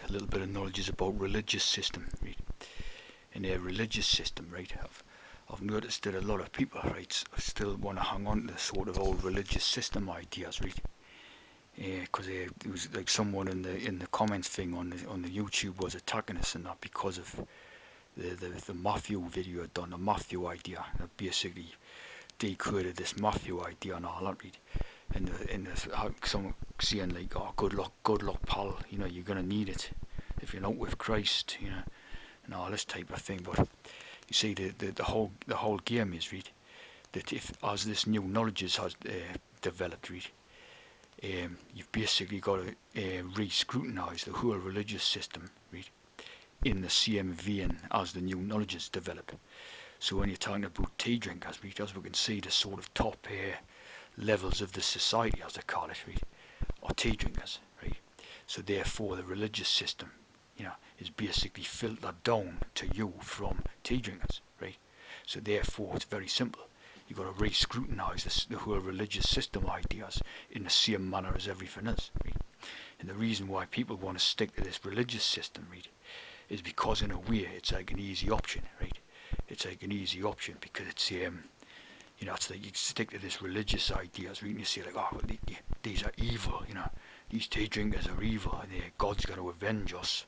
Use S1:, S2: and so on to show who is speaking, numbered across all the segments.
S1: a little bit of knowledge is about religious system, right? In a religious system, right? I've noticed that a lot of people, right, still want to hang on to the sort of old religious system ideas, right? Because it was like someone in the comments thing on the YouTube was attacking us and that because of the Matthew video I'd done, the Matthew idea, that basically decoded this Matthew idea and all that, right? And someone saying like, oh, good luck, pal. You know, you're gonna need it if you're not with Christ. You know, and all this type of thing. But you see, the whole game is, right, that if as this new knowledge has developed, right, you've basically got to re-scrutinise the whole religious system, right, in the same vein as the new knowledge has developed. So when you're talking about tea drinkers, right, as we can see, the sort of top levels of the society, as they call it, right, are tea drinkers, right. So therefore, the religious system, you know, is basically filtered down to you from tea drinkers, right. So therefore, it's very simple. You've got to re-scrutinise the whole religious system ideas in the same manner as everything else, right. And the reason why people want to stick to this religious system, right, is because in a way it's like an easy option, right. It's like an easy option because it's you know, it's like you stick to this religious ideas, right? And you say like, oh, well, these are evil, you know, these tea drinkers are evil, and God's going to avenge us,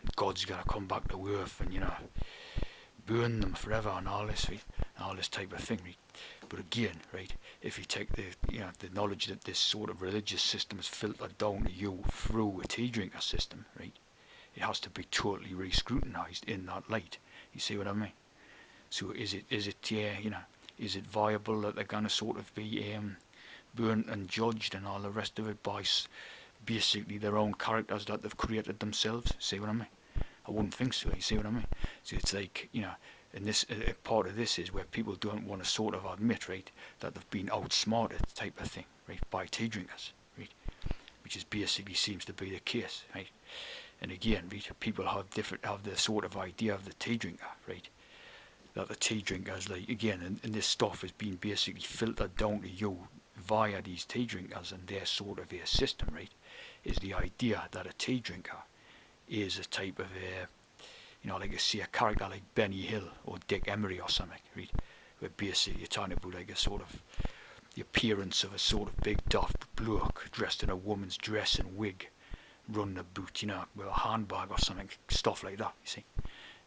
S1: and God's going to come back to earth, and you know, burn them forever, and all this, right? And all this type of thing, right? But again, right, if you take the the knowledge that this sort of religious system is filtered down to you through a tea drinker system, right? It has to be totally re-scrutinised in that light. You see what I mean? So is it you know, is it viable that they're going to sort of be burnt and judged and all the rest of it by basically their own characters that they've created themselves? See what I mean? I wouldn't think so. You see what I mean? So it's like, you know, and this part of this is where people don't want to sort of admit, right, that they've been outsmarted type of thing, right, by tea drinkers, right, which is basically seems to be the case, right. And again, right, people have the sort of idea of the tea drinker, right, that the tea drinkers, like, again, and this stuff is being basically filtered down to you via these tea drinkers and their sort of a system, right, is the idea that a tea drinker is a type of you know, like you see a character like Benny Hill or Dick Emery or something, right, where basically you're talking about like a sort of the appearance of a sort of big daft bloke dressed in a woman's dress and wig, running about, you know, with a handbag or something, stuff like that, you see.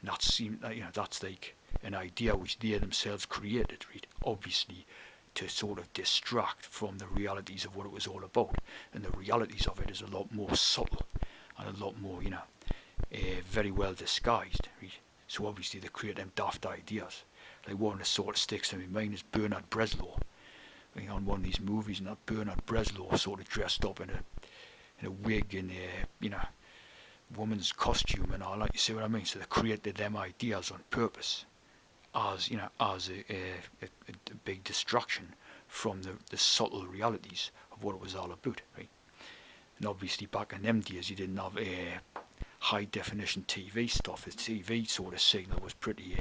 S1: And that's, you know, that's like an idea which they themselves created, right? Obviously, to sort of distract from the realities of what it was all about. And the realities of it is a lot more subtle and a lot more, you know, very well disguised, right? So obviously they create them daft ideas. Like one that sort of sticks in my mind is Bernard Bresslaw. You know, on one of these movies, and that Bernard Bresslaw sort of dressed up in a wig and a, you know, woman's costume and all that. You see what I mean? So they created them ideas on purpose, as, you know, as a big distraction from the subtle realities of what it was all about, right? And obviously back in them days you didn't have high definition TV stuff. The TV sort of signal was pretty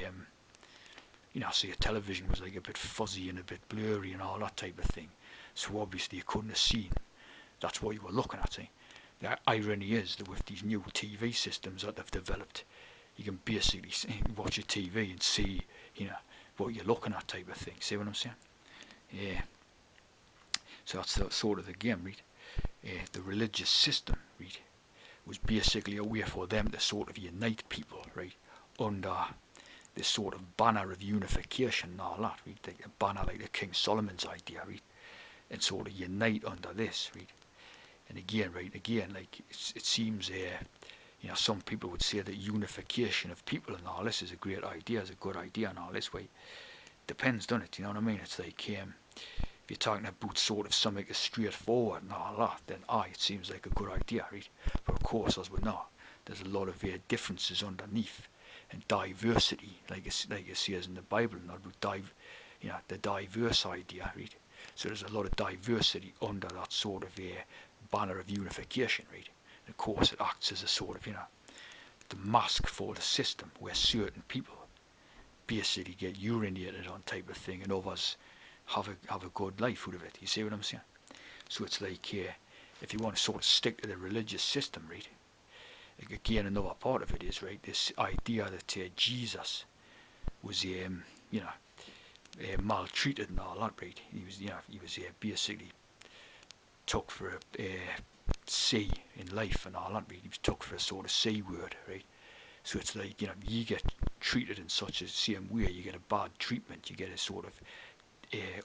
S1: you know, so your television was like a bit fuzzy and a bit blurry and all that type of thing. So obviously you couldn't have seen. That's what you were looking at, see. The irony is that with these new TV systems that they've developed, you can basically watch a TV and see, you know, what you're looking at type of thing. See what I'm saying? Yeah. So that's sort of the game, right? The religious system, right, was basically a way for them to sort of unite people, right, under this sort of banner of unification and all that, right? Like a banner like the King Solomon's idea, right? And sort of unite under this, right? And again, right, like it seems, you know, some people would say that unification of people and all this is a great idea, is a good idea and all this way. Depends, doesn't it? You know what I mean? It's like if you're talking about sort of something as straightforward and all that, then it seems like a good idea, right? But of course, as we know, there's a lot of differences underneath and diversity, like it says in the Bible, not about you know, the diverse idea, right? So there's a lot of diversity under that sort of banner of unification, right? And of course, it acts as a sort of, you know, the mask for the system where certain people basically get urinated on type of thing, and others have a good life out of it. You see what I'm saying? So it's like if you want to sort of stick to the religious system, right, like again, another part of it is, right, this idea that Jesus was, maltreated and all that, right? He was basically took for a C in life and all that, right? He was took for a sort of C word, right? So it's like, you get treated in such a same way, you get a bad treatment, you get a sort of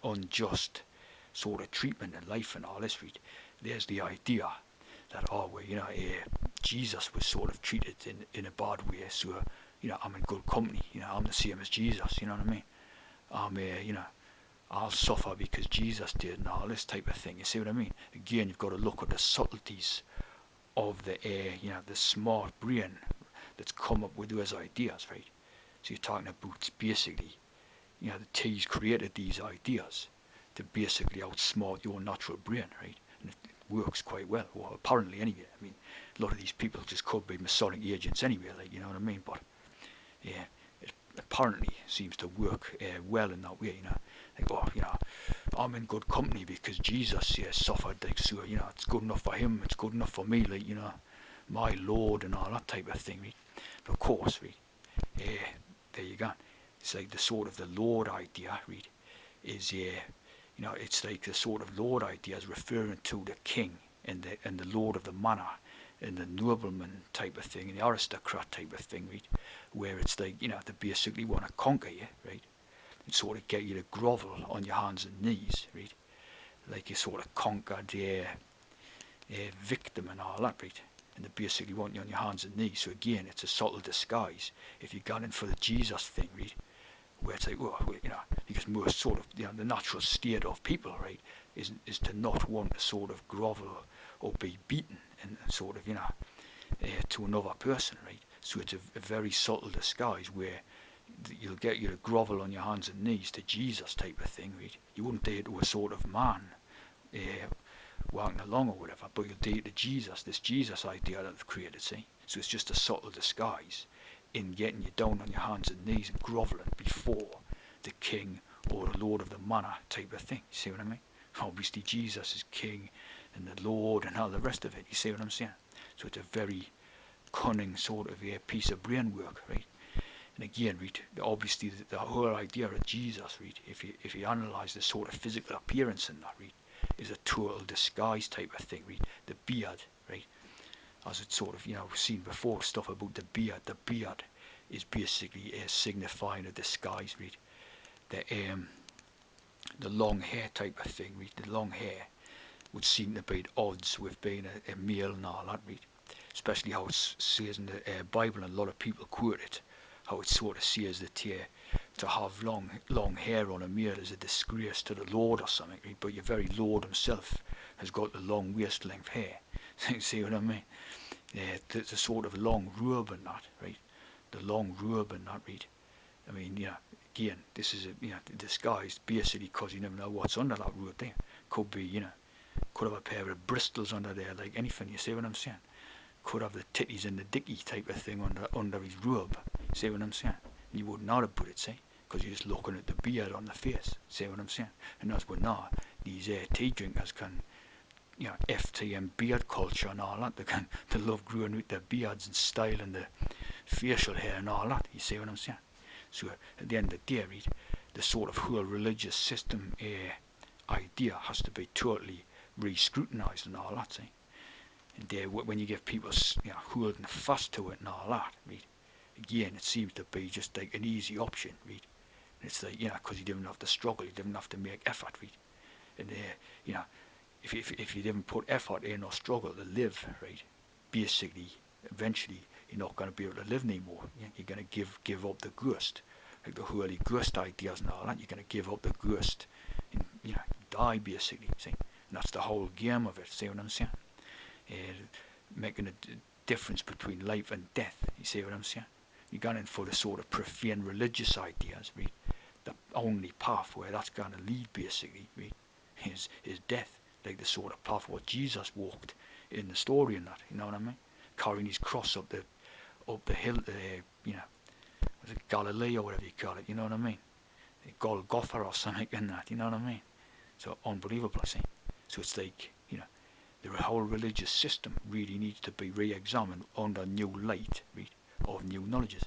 S1: unjust sort of treatment in life and all this, right? There's the idea that, oh, well, Jesus was sort of treated in a bad way, so, I'm in good company, I'm the same as Jesus, you know what I mean? I'm, I'll suffer because Jesus did and all this type of thing, you see what I mean? Again, you've got to look at the subtleties of the smart brain that's come up with those ideas, right? So you're talking about basically, the T's created these ideas to basically outsmart your natural brain, right? And it works quite well, or apparently anyway. I mean, a lot of these people just could be Masonic agents anyway, like, you know what I mean? But yeah, it apparently seems to work well in that way, Like, oh, I'm in good company because Jesus, suffered, like, so, it's good enough for him, it's good enough for me, like, my Lord and all that type of thing, right? But of course, right, there you go. It's like the sort of the Lord idea, right, is, it's like the sort of Lord idea is referring to the king and the Lord of the manor and the nobleman type of thing and the aristocrat type of thing, right, where it's like, they basically want to conquer you, right, and sort of get you to grovel on your hands and knees, right, like you sort of conquered their victim and all that, right, and they basically want you on your hands and knees. So again, it's a subtle disguise if you got in for the Jesus thing, right, where it's like, well, because most sort of, the natural state of people, right, is to not want to sort of grovel or be beaten and sort of, to another person, right. So it's a very subtle disguise where you'll get you to grovel on your hands and knees to Jesus type of thing, right. You wouldn't do it to a sort of man walking along or whatever, but you'll do it to Jesus, this Jesus idea that they've created, see. So it's just a subtle disguise in getting you down on your hands and knees and grovelling before the king or the lord of the manor type of thing. You see what I mean? Obviously Jesus is king and the lord and all the rest of it. You see what I'm saying? So it's a very cunning sort of a piece of brain work, right? And again, right, obviously the whole idea of Jesus, right, if you analyse the sort of physical appearance in that, right, is a total disguise type of thing, right? The beard, right, as it's sort of, we've seen before stuff about the beard. The beard is basically signifying a disguise, right? The long hair type of thing, right? The long hair would seem to be at odds with being a male and all that, right? Especially how it says in the Bible, and a lot of people quote it, how it sort of says that to have long hair on a male is a disgrace to the Lord or something, right? But your very Lord himself has got the long waist length hair. See what I mean? The sort of long robe and that, right? The long robe and that, right? I mean, again, this is disguised basically because you never know what's under that robe there. Could be, could have a pair of bristles under there, like anything. You see what I'm saying? Could have the titties and the dicky type of thing under his robe. See what I'm saying? You wouldn't know to put it, see? Because you're just looking at the beard on the face. See what I'm saying? And that's what now these tea drinkers can, FTM beard culture and all that. They love growing with their beards and styling the facial hair and all that. You see what I'm saying? So at the end of the day, right, the sort of whole religious system idea has to be totally re-scrutinised and all that, see? And when you give people, holding fast to it and all that, right, again, it seems to be just like an easy option, right? And it's like, because you didn't have to struggle, you didn't have to make effort, right? And, if you didn't put effort in or struggle to live, right, basically, eventually, you're not going to be able to live anymore. You're going to give up the ghost, like the Holy Ghost ideas and all that. You're going to give up the ghost and, die, basically, see? And that's the whole game of it, see what I'm saying? Making a difference between life and death. You see what I'm saying? You're going in for the sort of profane religious ideas, right? The only path where that's going to lead, basically, right, is death. Like the sort of path what Jesus walked in the story and that. You know what I mean? Carrying his cross up the hill, was it Galilee or whatever you call it? You know what I mean? Golgotha or something in that. You know what I mean? So unbelievable, see. So it's like, the whole religious system really needs to be re-examined under new light, right, of new knowledges.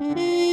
S2: Mm-hmm.